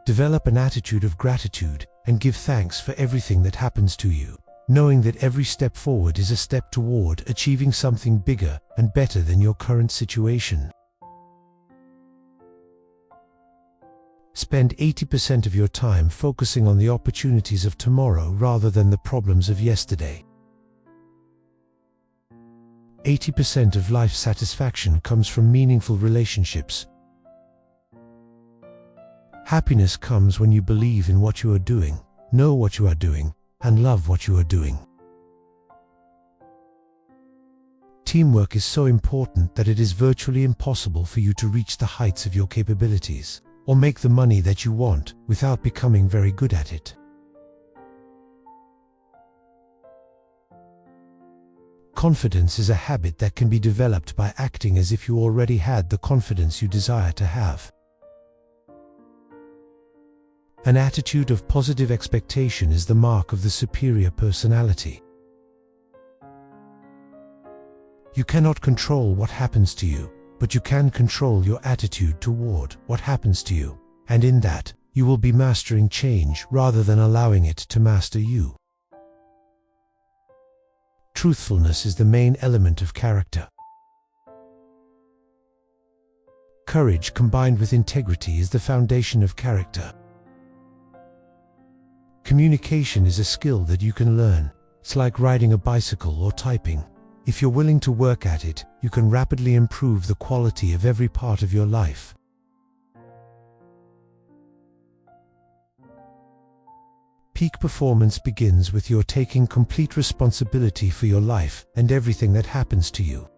Develop an attitude of gratitude and give thanks for everything that happens to you, knowing that every step forward is a step toward achieving something bigger and better than your current situation. Spend 80% of your time focusing on the opportunities of tomorrow rather than the problems of yesterday. 80% of life satisfaction comes from meaningful relationships. Happiness comes when you believe in what you are doing, know what you are doing, and love what you are doing. Teamwork is so important that it is virtually impossible for you to reach the heights of your capabilities or make the money that you want without becoming very good at it. Confidence is a habit that can be developed by acting as if you already had the confidence you desire to have. An attitude of positive expectation is the mark of the superior personality. You cannot control what happens to you, but you can control your attitude toward what happens to you, and in that, you will be mastering change rather than allowing it to master you. Truthfulness is the main element of character. Courage combined with integrity is the foundation of character. Communication is a skill that you can learn. It's like riding a bicycle or typing. If you're willing to work at it, you can rapidly improve the quality of every part of your life. Peak performance begins with your taking complete responsibility for your life and everything that happens to you.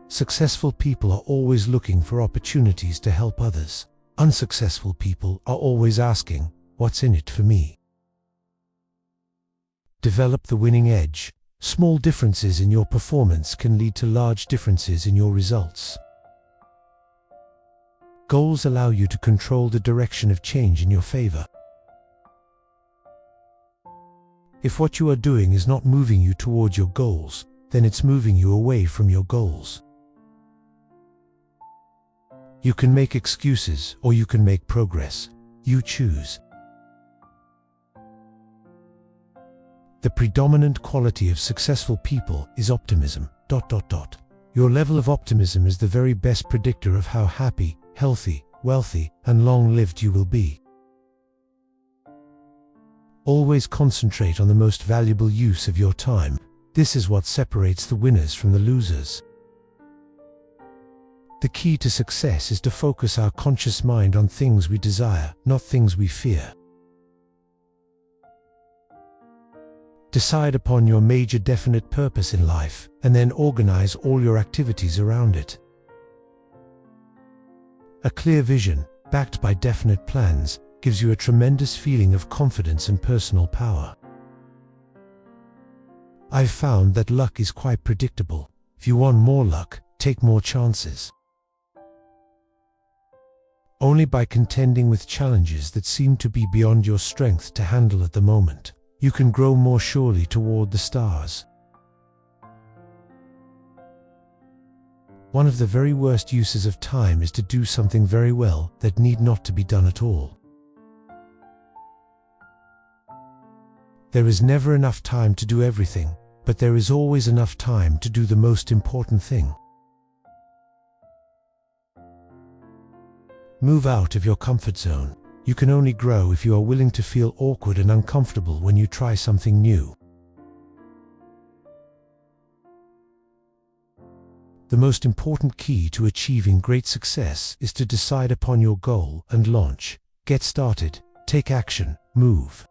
Successful people are always looking for opportunities to help others. Unsuccessful people are always asking, "What's in it for me?" Develop the winning edge. Small differences in your performance can lead to large differences in your results. Goals allow you to control the direction of change in your favor. If what you are doing is not moving you towards your goals, then it's moving you away from your goals. You can make excuses or you can make progress. You choose. The predominant quality of successful people is optimism. Your level of optimism is the very best predictor of how happy, healthy, wealthy, and long-lived you will be. Always concentrate on the most valuable use of your time. This is what separates the winners from the losers. The key to success is to focus our conscious mind on things we desire, not things we fear. Decide upon your major definite purpose in life, and then organize all your activities around it. A clear vision, backed by definite plans, gives you a tremendous feeling of confidence and personal power. I've found that luck is quite predictable. If you want more luck, take more chances. Only by contending with challenges that seem to be beyond your strength to handle at the moment, you can grow more surely toward the stars. One of the very worst uses of time is to do something very well that need not to be done at all. There is never enough time to do everything, but there is always enough time to do the most important thing. Move out of your comfort zone. You can only grow if you are willing to feel awkward and uncomfortable when you try something new. The most important key to achieving great success is to decide upon your goal and launch. Get started, take action, move.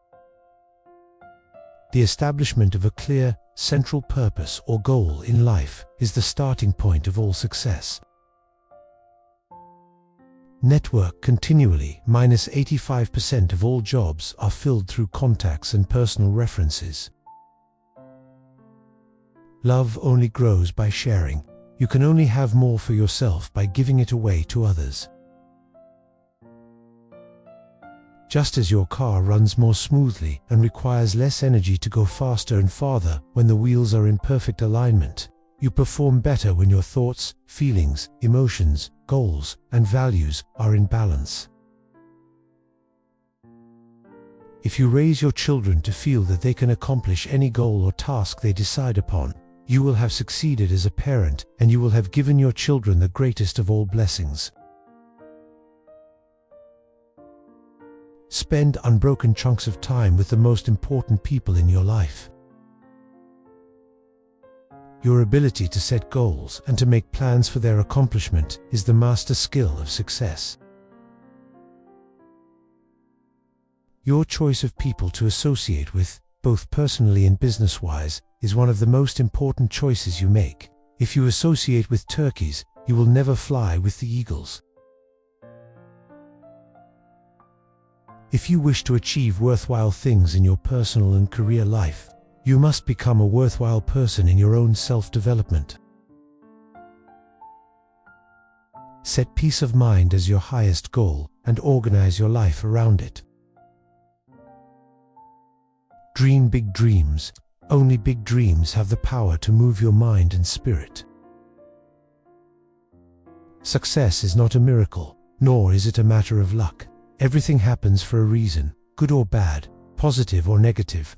The establishment of a clear, central purpose or goal in life is the starting point of all success. Network continually. -85% of all jobs are filled through contacts and personal references. Love only grows by sharing. You can only have more for yourself by giving it away to others. Just as your car runs more smoothly and requires less energy to go faster and farther when the wheels are in perfect alignment, you perform better when your thoughts, feelings, emotions, goals, and values are in balance. If you raise your children to feel that they can accomplish any goal or task they decide upon, you will have succeeded as a parent, and you will have given your children the greatest of all blessings. Spend unbroken chunks of time with the most important people in your life. Your ability to set goals and to make plans for their accomplishment is the master skill of success. Your choice of people to associate with, both personally and business-wise, is one of the most important choices you make. If you associate with turkeys, you will never fly with the eagles. If you wish to achieve worthwhile things in your personal and career life, you must become a worthwhile person in your own self-development. Set peace of mind as your highest goal and organize your life around it. Dream big dreams. Only big dreams have the power to move your mind and spirit. Success is not a miracle, nor is it a matter of luck. Everything happens for a reason, good or bad, positive or negative.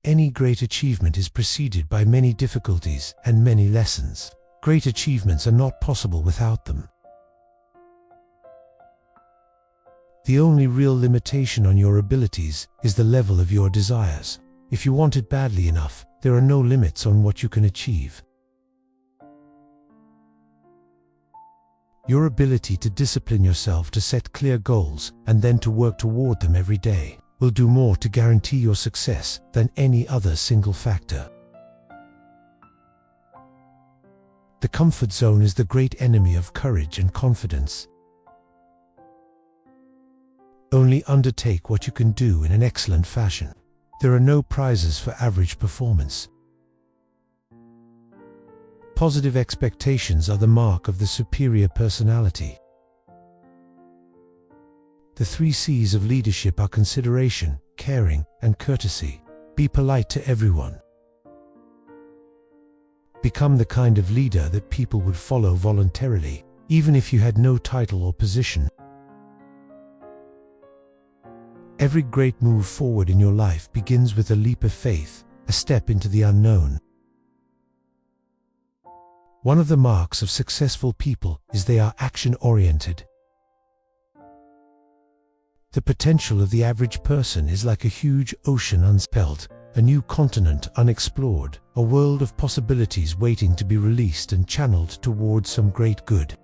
Any great achievement is preceded by many difficulties and many lessons. Great achievements are not possible without them. The only real limitation on your abilities is the level of your desires. If you want it badly enough, there are no limits on what you can achieve. Your ability to discipline yourself to set clear goals and then to work toward them every day will do more to guarantee your success than any other single factor. The comfort zone is the great enemy of courage and confidence. Only undertake what you can do in an excellent fashion. There are no prizes for average performance. Positive expectations are the mark of the superior personality. The 3 C's of leadership are consideration, caring, and courtesy. Be polite to everyone. Become the kind of leader that people would follow voluntarily, even if you had no title or position. Every great move forward in your life begins with a leap of faith, a step into the unknown. One of the marks of successful people is they are action-oriented. The potential of the average person is like a huge ocean unspelled, a new continent unexplored, a world of possibilities waiting to be released and channeled towards some great good.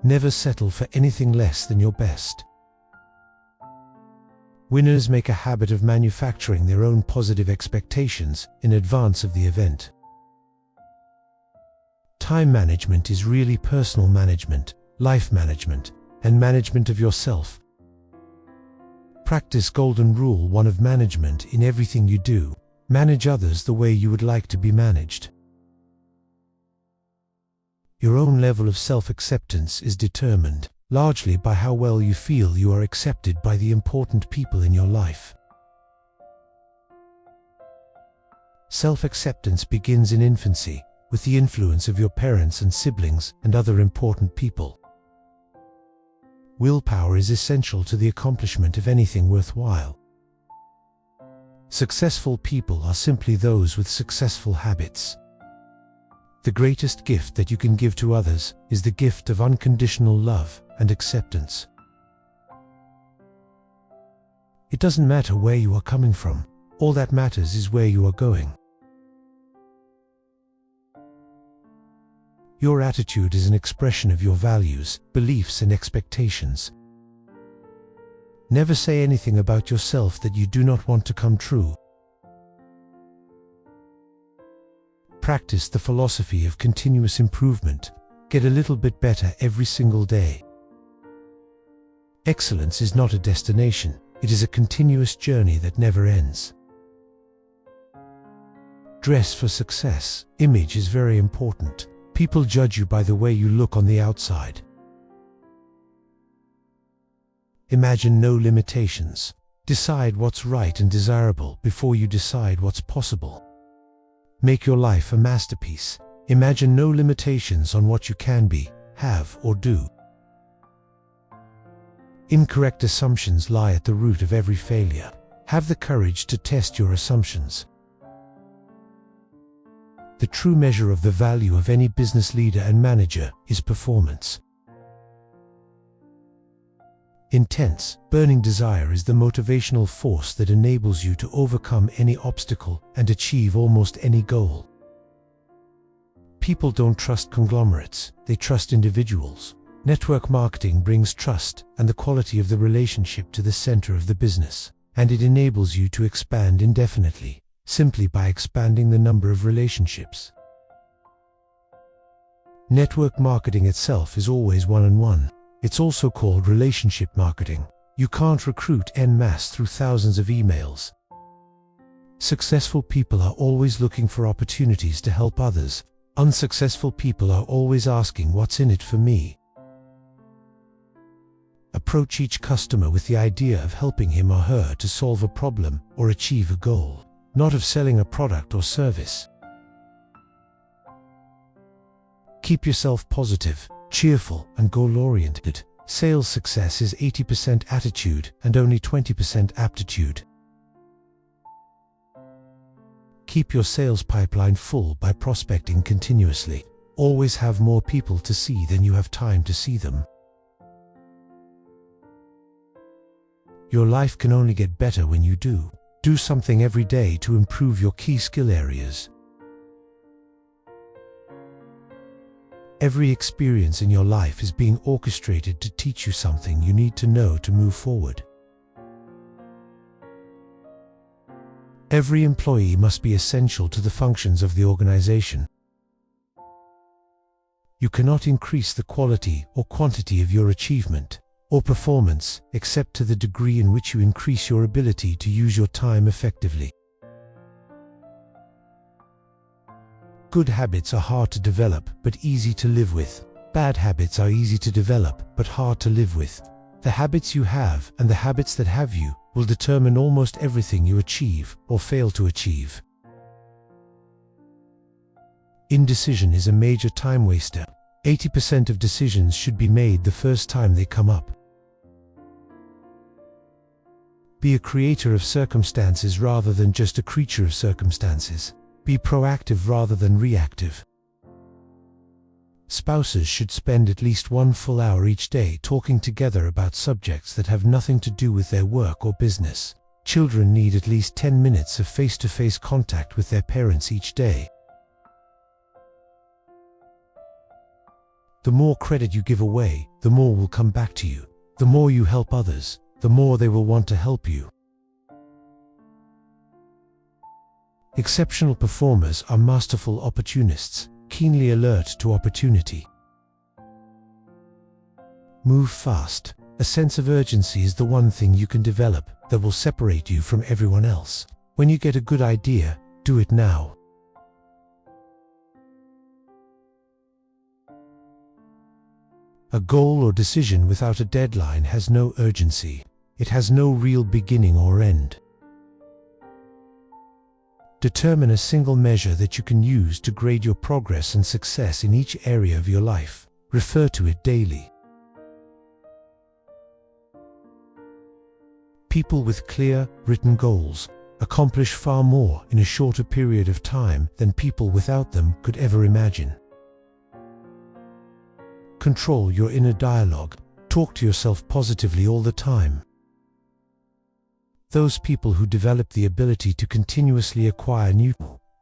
Never settle for anything less than your best. Winners make a habit of manufacturing their own positive expectations in advance of the event. Time management is really personal management, life management, and management of yourself. Practice golden rule 1 of management in everything you do. Manage others the way you would like to be managed. Your own level of self-acceptance is determined largely by how well you feel you are accepted by the important people in your life. Self-acceptance begins in infancy, with the influence of your parents and siblings and other important people. Willpower is essential to the accomplishment of anything worthwhile. Successful people are simply those with successful habits. The greatest gift that you can give to others is the gift of unconditional love and acceptance. It doesn't matter where you are coming from. All that matters is where you are going. Your attitude is an expression of your values, beliefs, and expectations. Never say anything about yourself that you do not want to come true. Practice the philosophy of continuous improvement. Get a little bit better every single day. Excellence is not a destination, it is a continuous journey that never ends. Dress for success. Image is very important. People judge you by the way you look on the outside. Imagine no limitations. Decide what's right and desirable before you decide what's possible. Make your life a masterpiece. Imagine no limitations on what you can be, have, or do. Incorrect assumptions lie at the root of every failure. Have the courage to test your assumptions. The true measure of the value of any business leader and manager is performance. Intense, burning desire is the motivational force that enables you to overcome any obstacle and achieve almost any goal. People don't trust conglomerates, they trust individuals. Network marketing brings trust and the quality of the relationship to the center of the business, and it enables you to expand indefinitely, simply by expanding the number of relationships. Network marketing itself is always one-on-one. It's also called relationship marketing. You can't recruit en masse through thousands of emails. Successful people are always looking for opportunities to help others. Unsuccessful people are always asking, what's in it for me? Approach each customer with the idea of helping him or her to solve a problem or achieve a goal, not of selling a product or service. Keep yourself positive, cheerful, and goal-oriented. Sales success is 80% attitude and only 20% aptitude. Keep your sales pipeline full by prospecting continuously. Always have more people to see than you have time to see them. Your life can only get better when you do something every day to improve your key skill areas. Every experience in your life is being orchestrated to teach you something you need to know to move forward. Every employee must be essential to the functions of the organization. You cannot increase the quality or quantity of your achievement or performance except to the degree in which you increase your ability to use your time effectively. Good habits are hard to develop but easy to live with. Bad habits are easy to develop but hard to live with. The habits you have and the habits that have you will determine almost everything you achieve or fail to achieve. Indecision is a major time waster. 80% of decisions should be made the first time they come up. Be a creator of circumstances rather than just a creature of circumstances. Be proactive rather than reactive. Spouses should spend at least 1 full hour each day talking together about subjects that have nothing to do with their work or business. Children need at least 10 minutes of face-to-face contact with their parents each day. The more credit you give away, the more will come back to you. The more you help others, the more they will want to help you. Exceptional performers are masterful opportunists, keenly alert to opportunity. Move fast. A sense of urgency is the one thing you can develop that will separate you from everyone else. When you get a good idea, do it now. A goal or decision without a deadline has no urgency. It has no real beginning or end. Determine a single measure that you can use to grade your progress and success in each area of your life. Refer to it daily. People with clear, written goals accomplish far more in a shorter period of time than people without them could ever imagine. Control your inner dialogue. Talk to yourself positively all the time. Those people who develop the ability to continuously acquire new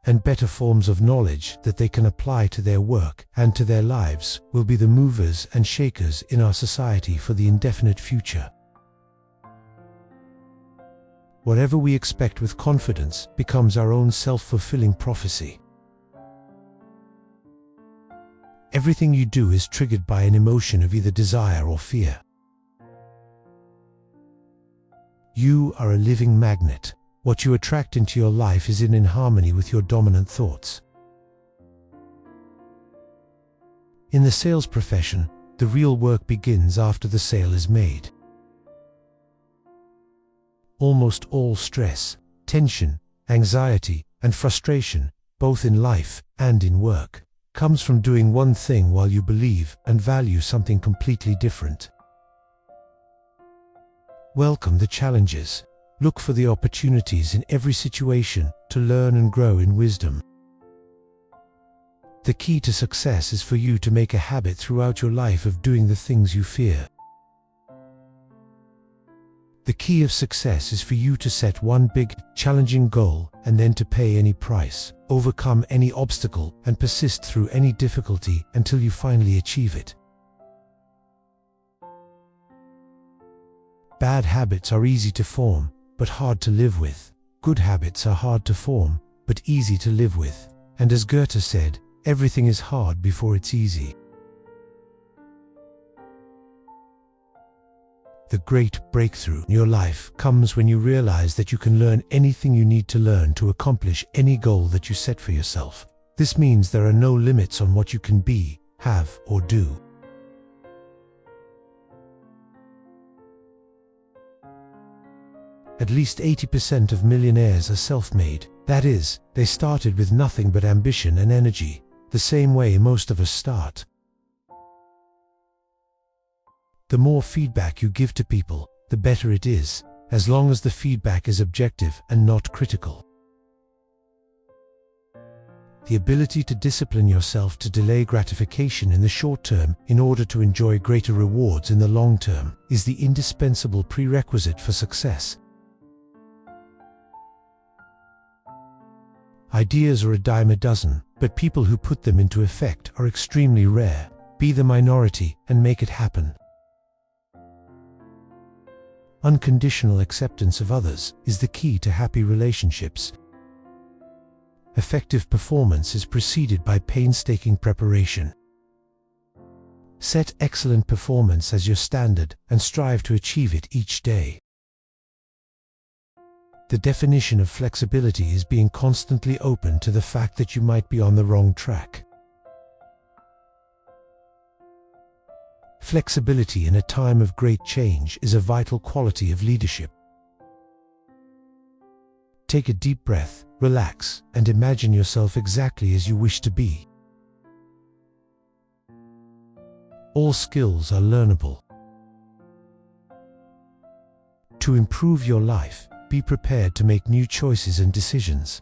and better forms of knowledge that they can apply to their work and to their lives will be the movers and shakers in our society for the indefinite future. Whatever we expect with confidence becomes our own self-fulfilling prophecy. Everything you do is triggered by an emotion of either desire or fear. You are a living magnet. What you attract into your life is in harmony with your dominant thoughts. In the sales profession, the real work begins after the sale is made. Almost all stress, tension, anxiety, and frustration, both in life and in work, comes from doing one thing while you believe and value something completely different. Welcome the challenges. Look for the opportunities in every situation to learn and grow in wisdom. The key to success is for you to make a habit throughout your life of doing the things you fear. The key of success is for you to set one big, challenging goal and then to pay any price, overcome any obstacle, and persist through any difficulty until you finally achieve it. Bad habits are easy to form, but hard to live with. Good habits are hard to form, but easy to live with. And as Goethe said, everything is hard before it's easy. The great breakthrough in your life comes when you realize that you can learn anything you need to learn to accomplish any goal that you set for yourself. This means there are no limits on what you can be, have, or do. At least 80% of millionaires are self-made. That is, they started with nothing but ambition and energy, the same way most of us start. The more feedback you give to people, the better it is, as long as the feedback is objective and not critical. The ability to discipline yourself to delay gratification in the short term in order to enjoy greater rewards in the long term is the indispensable prerequisite for success. Ideas are a dime a dozen, but people who put them into effect are extremely rare. Be the minority and make it happen. Unconditional acceptance of others is the key to happy relationships. Effective performance is preceded by painstaking preparation. Set excellent performance as your standard and strive to achieve it each day. The definition of flexibility is being constantly open to the fact that you might be on the wrong track. Flexibility in a time of great change is a vital quality of leadership. Take a deep breath, relax, and imagine yourself exactly as you wish to be. All skills are learnable. To improve your life, be prepared to make new choices and decisions.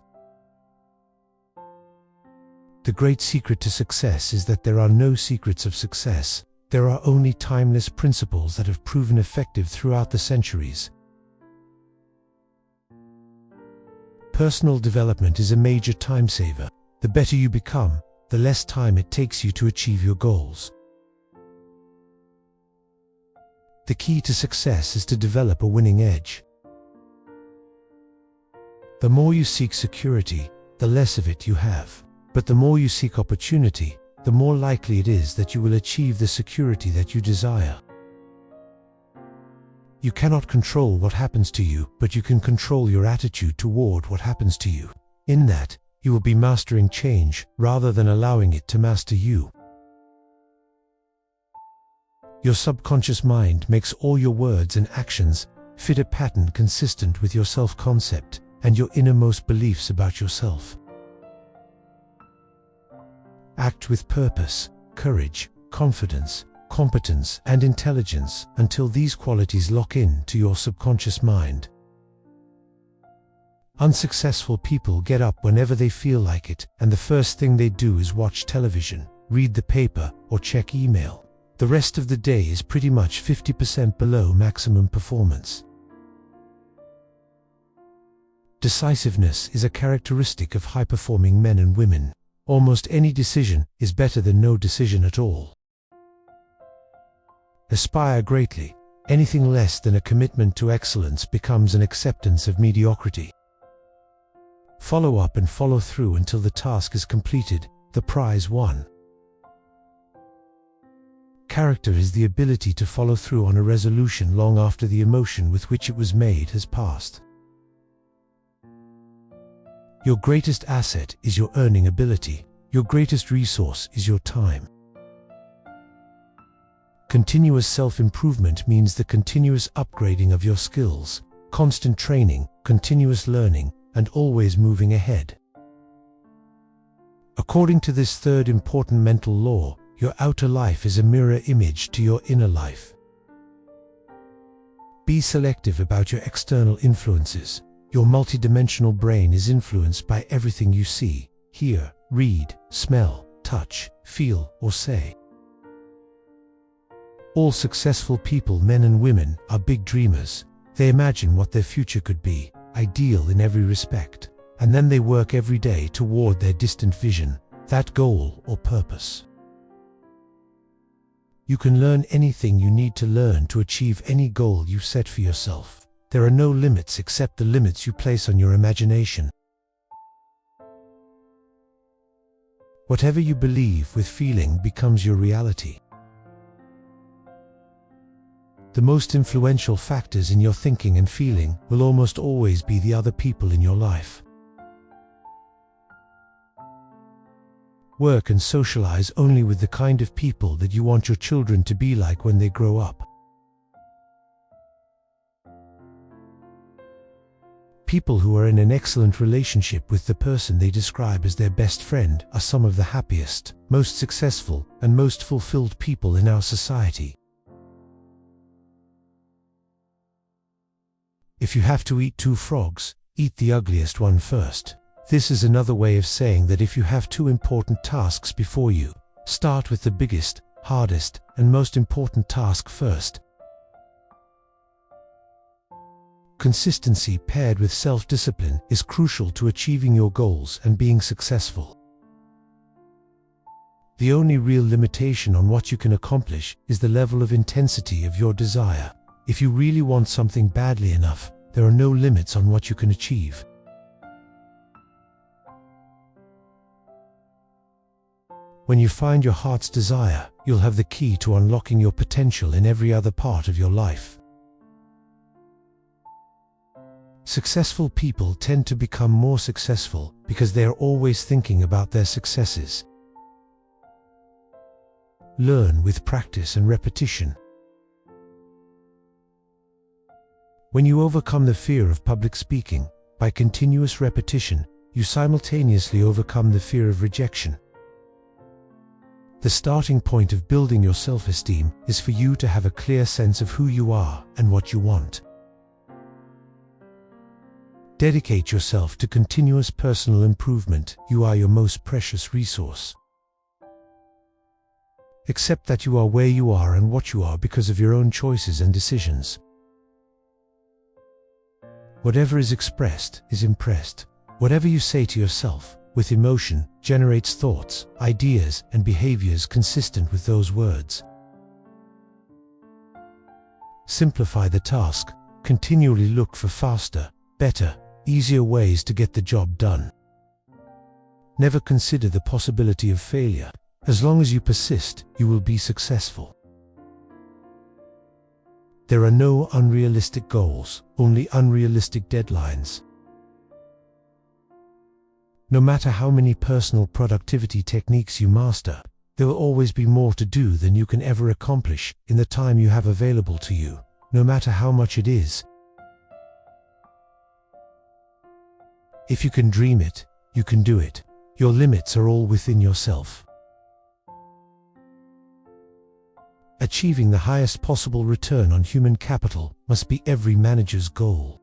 The great secret to success is that there are no secrets of success. There are only timeless principles that have proven effective throughout the centuries. Personal development is a major time saver. The better you become, the less time it takes you to achieve your goals. The key to success is to develop a winning edge. The more you seek security, the less of it you have. But the more you seek opportunity, the more likely it is that you will achieve the security that you desire. You cannot control what happens to you, but you can control your attitude toward what happens to you. In that, you will be mastering change rather than allowing it to master you. Your subconscious mind makes all your words and actions fit a pattern consistent with your self-concept and your innermost beliefs about yourself. Act with purpose, courage, confidence, competence, and intelligence until these qualities lock in to your subconscious mind. Unsuccessful people get up whenever they feel like it, and the first thing they do is watch television, read the paper, or check email. The rest of the day is pretty much 50% below maximum performance. Decisiveness is a characteristic of high-performing men and women. Almost any decision is better than no decision at all. Aspire greatly. Anything less than a commitment to excellence becomes an acceptance of mediocrity. Follow up and follow through until the task is completed, the prize won. Character is the ability to follow through on a resolution long after the emotion with which it was made has passed. Your greatest asset is your earning ability. Your greatest resource is your time. Continuous self-improvement means the continuous upgrading of your skills, constant training, continuous learning, and always moving ahead. According to this third important mental law, your outer life is a mirror image to your inner life. Be selective about your external influences. Your multidimensional brain is influenced by everything you see, hear, read, smell, touch, feel, or say. All successful people, men and women, are big dreamers. They imagine what their future could be, ideal in every respect, and then they work every day toward their distant vision, that goal or purpose. You can learn anything you need to learn to achieve any goal you set for yourself. There are no limits except the limits you place on your imagination. Whatever you believe with feeling becomes your reality. The most influential factors in your thinking and feeling will almost always be the other people in your life. Work and socialize only with the kind of people that you want your children to be like when they grow up. People who are in an excellent relationship with the person they describe as their best friend are some of the happiest, most successful, and most fulfilled people in our society. If you have to eat 2 frogs, eat the ugliest one first. This is another way of saying that if you have 2 important tasks before you, start with the biggest, hardest, and most important task first. Consistency paired with self-discipline is crucial to achieving your goals and being successful. The only real limitation on what you can accomplish is the level of intensity of your desire. If you really want something badly enough, there are no limits on what you can achieve. When you find your heart's desire, you'll have the key to unlocking your potential in every other part of your life. Successful people tend to become more successful because they are always thinking about their successes. Learn with practice and repetition. When you overcome the fear of public speaking, by continuous repetition, you simultaneously overcome the fear of rejection. The starting point of building your self-esteem is for you to have a clear sense of who you are and what you want. Dedicate yourself to continuous personal improvement. You are your most precious resource. Accept that you are where you are and what you are because of your own choices and decisions. Whatever is expressed is impressed. Whatever you say to yourself, with emotion, generates thoughts, ideas, and behaviors consistent with those words. Simplify the task. Continually look for faster, better, easier ways to get the job done. Never consider the possibility of failure. As long as you persist, you will be successful. There are no unrealistic goals, only unrealistic deadlines. No matter how many personal productivity techniques you master, there will always be more to do than you can ever accomplish in the time you have available to you, no matter how much it is. If you can dream it, you can do it. Your limits are all within yourself. Achieving the highest possible return on human capital must be every manager's goal.